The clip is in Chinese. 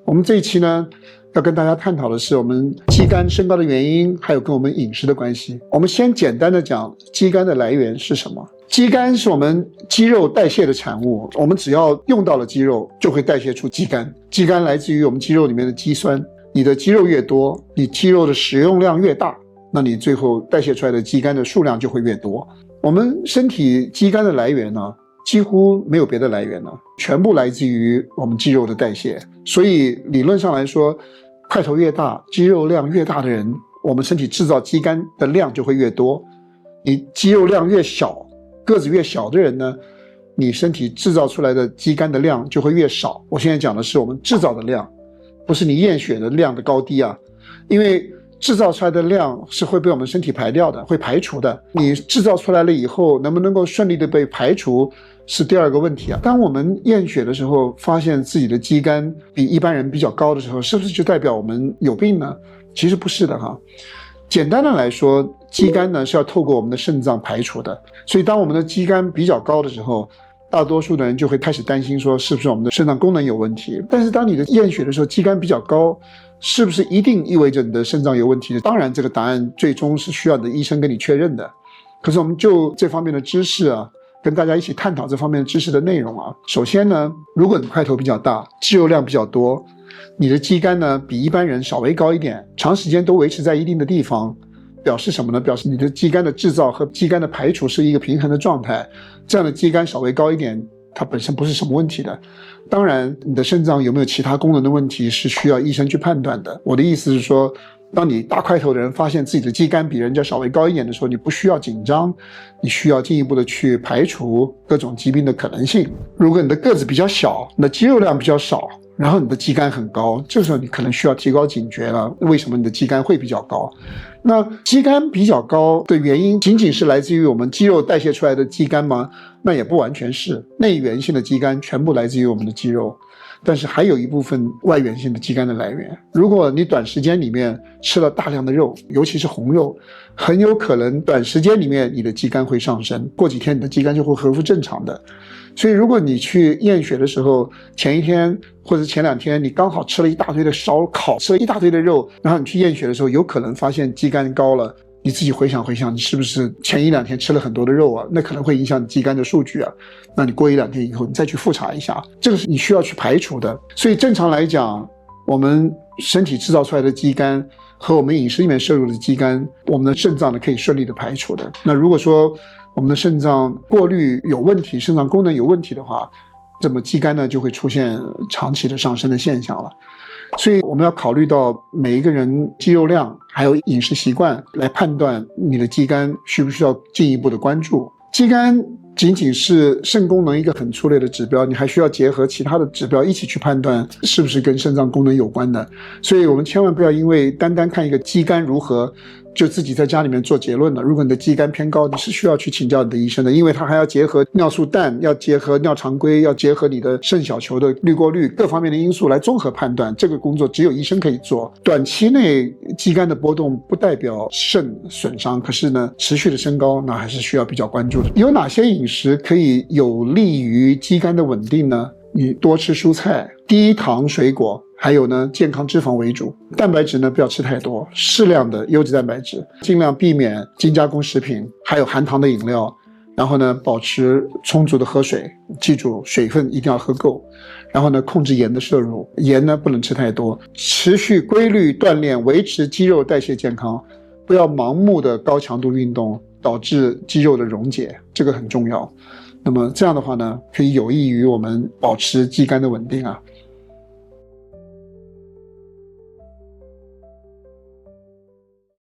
我们这一期呢，要跟大家探讨的是我们肌酐升高的原因，还有跟我们饮食的关系。我们先简单的讲肌酐的来源是什么。肌酐是我们肌肉代谢的产物，我们只要用到了肌肉，就会代谢出肌酐。肌酐来自于我们肌肉里面的肌酸，你的肌肉越多，你肌肉的使用量越大，那你最后代谢出来的肌酐的数量就会越多。我们身体肌酐的来源呢，几乎没有别的来源了，全部来自于我们肌肉的代谢。所以理论上来说，块头越大，肌肉量越大的人，我们身体制造肌酐的量就会越多。你肌肉量越小，个子越小的人呢，你身体制造出来的肌酐的量就会越少。我现在讲的是我们制造的量，不是你验血的量的高低啊。因为制造出来的量是会被我们身体排掉的，会排除的。你制造出来了以后，能不能够顺利的被排除，是第二个问题啊。当我们验血的时候，发现自己的肌酐比一般人比较高的时候，是不是就代表我们有病呢？其实不是的哈。简单的来说，肌酐呢是要透过我们的肾脏排除的。所以当我们的肌酐比较高的时候，大多数的人就会开始担心说，是不是我们的肾脏功能有问题。但是当你的验血的时候，肌酐比较高，是不是一定意味着你的肾脏有问题？当然这个答案最终是需要你的医生跟你确认的。可是我们就这方面的知识啊，跟大家一起探讨这方面的知识的内容啊。首先呢，如果你块头比较大，肌肉量比较多，你的肌酐呢比一般人稍微高一点，长时间都维持在一定的地方，表示什么呢？表示你的肌酐的制造和肌酐的排除是一个平衡的状态。这样的肌酐稍微高一点，它本身不是什么问题的。当然你的肾脏有没有其他功能的问题是需要医生去判断的。我的意思是说，当你大块头的人发现自己的肌酐比人家稍微高一点的时候，你不需要紧张，你需要进一步的去排除各种疾病的可能性。如果你的个子比较小，你的肌肉量比较少，然后你的肌酐很高，这时候你可能需要提高警觉了，为什么你的肌酐会比较高？那肌酐比较高的原因仅仅是来自于我们肌肉代谢出来的肌酐吗？那也不完全是，内源性的肌酐全部来自于我们的肌肉，但是还有一部分外源性的肌酐的来源。如果你短时间里面吃了大量的肉，尤其是红肉，很有可能短时间里面你的肌酐会上升，过几天你的肌酐就会恢复正常的。所以如果你去验血的时候，前一天或者前2天你刚好吃了一大堆的烧烤，吃了一大堆的肉，然后你去验血的时候，有可能发现肌酐高了，你自己回想回想，你是不是前1-2天吃了很多的肉啊？那可能会影响你肌酐的数据啊。那你过1-2天以后你再去复查一下，这个是你需要去排除的。所以正常来讲，我们身体制造出来的肌酐和我们饮食里面摄入的肌酐，我们的肾脏呢可以顺利的排除的。那如果说我们的肾脏过滤有问题，肾脏功能有问题的话，这么肌酐呢就会出现长期的上升的现象了。所以我们要考虑到每一个人肌肉量还有饮食习惯来判断你的肌酐需不需要进一步的关注。肌酐仅仅是肾功能一个很粗略的指标，你还需要结合其他的指标一起去判断是不是跟肾脏功能有关的。所以我们千万不要因为单单看一个肌酐如何就自己在家里面做结论了。如果你的肌酐偏高，你是需要去请教你的医生的，因为它还要结合尿素氮，要结合尿常规，要结合你的肾小球的滤过率，各方面的因素来综合判断。这个工作只有医生可以做。短期内肌酐的波动不代表肾损伤，可是呢持续的升高那还是需要比较关注的。有哪些饮食可以有利于肌酐的稳定呢？你多吃蔬菜，低糖水果，还有呢健康脂肪为主。蛋白质呢不要吃太多，适量的优质蛋白质，尽量避免精加工食品，还有含糖的饮料。然后呢保持充足的喝水，记住水分一定要喝够。然后呢控制盐的摄入，盐呢不能吃太多。持续规律锻炼，维持肌肉代谢健康，不要盲目的高强度运动导致肌肉的溶解，这个很重要。那么这样的话呢，可以有益于我们保持肌酐的稳定啊。